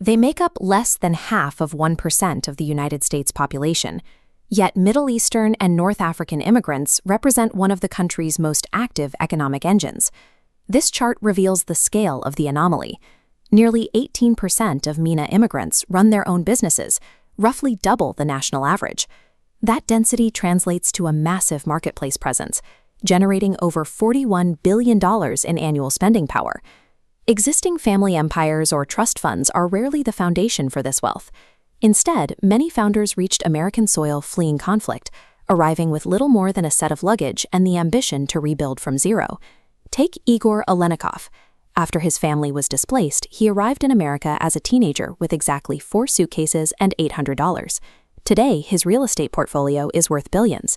They make up less than half of 1% of the United States population, yet Middle Eastern and North African immigrants represent one of the country's most active economic engines. This chart reveals the scale of the anomaly. Nearly 18% of MENA immigrants run their own businesses, roughly double the national average. That density translates to a massive marketplace presence, generating over $41 billion in annual spending power. Existing family empires or trust funds are rarely the foundation for this wealth. Instead, many founders reached American soil fleeing conflict, arriving with little more than a set of luggage and the ambition to rebuild from zero. Take Igor Olenikov. After his family was displaced, he arrived in America as a teenager with exactly 4 suitcases and $800. Today, his real estate portfolio is worth billions.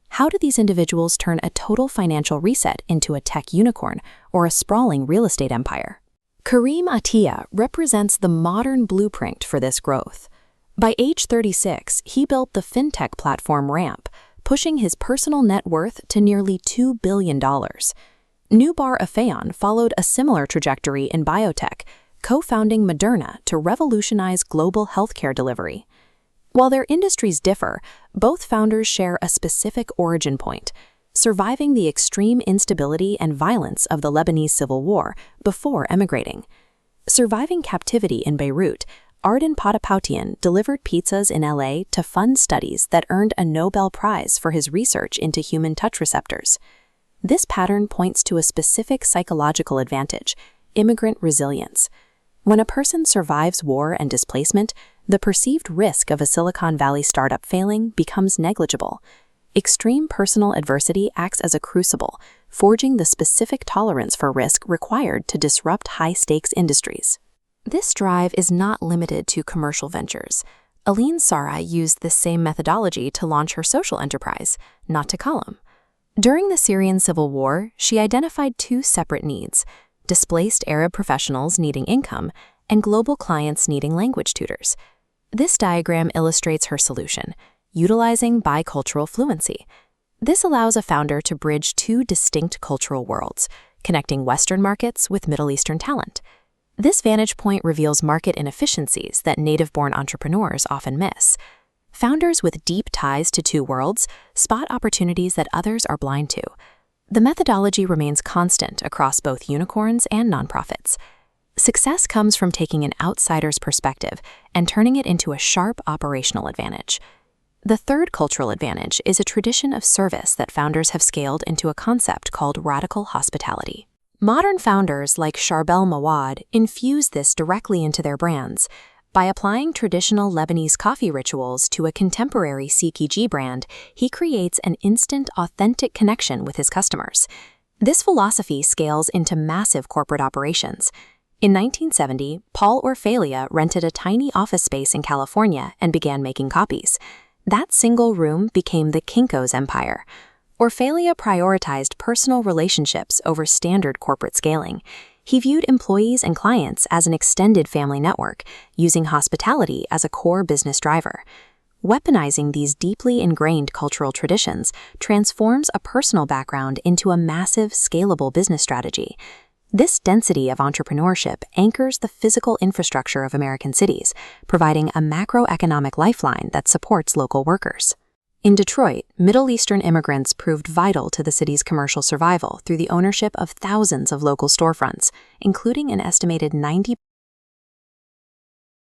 How do these individuals turn a total financial reset into a tech unicorn or a sprawling real estate empire? Karim Attiyeh represents the modern blueprint for this growth. By age 36, he built the fintech platform Ramp, pushing his personal net worth to nearly $2 billion. Nubar Afeyan followed a similar trajectory in biotech, co-founding Moderna to revolutionize global healthcare delivery. While their industries differ, both founders share a specific origin point: surviving the extreme instability and violence of the Lebanese civil war before emigrating. Surviving captivity in Beirut, Arden Potapoutian delivered pizzas in LA to fund studies that earned a Nobel Prize for his research into human touch receptors. This pattern points to a specific psychological advantage: immigrant resilience. When a person survives war and displacement, the perceived risk of a Silicon Valley startup failing becomes negligible. Extreme personal adversity acts as a crucible, forging the specific tolerance for risk required to disrupt high-stakes industries. This drive is not limited to commercial ventures. Aline Sarah used this same methodology to launch her social enterprise, Not to Column. During the Syrian civil war, she identified 2 separate needs: displaced Arab professionals needing income and global clients needing language tutors. This diagram illustrates her solution: utilizing bicultural fluency. This allows a founder to bridge 2 distinct cultural worlds, connecting Western markets with Middle Eastern talent. This vantage point reveals market inefficiencies that native-born entrepreneurs often miss. Founders with deep ties to 2 worlds spot opportunities that others are blind to. The methodology remains constant across both unicorns and nonprofits. Success comes from taking an outsider's perspective and turning it into a sharp operational advantage. The third cultural advantage is a tradition of service that founders have scaled into a concept called radical hospitality. Modern founders like Charbel Mawad infuse this directly into their brands. By applying traditional Lebanese coffee rituals to a contemporary CPG brand, he creates an instant, authentic connection with his customers. This philosophy scales into massive corporate operations. In 1970, Paul Orfalia rented a tiny office space in California and began making copies. That single room became the Kinko's empire. Orfalia prioritized personal relationships over standard corporate scaling. He viewed employees and clients as an extended family network, using hospitality as a core business driver. Weaponizing these deeply ingrained cultural traditions transforms a personal background into a massive, scalable business strategy. This density of entrepreneurship anchors the physical infrastructure of American cities, providing a macroeconomic lifeline that supports local workers. In Detroit, Middle Eastern immigrants proved vital to the city's commercial survival through the ownership of thousands of local storefronts, including an estimated 90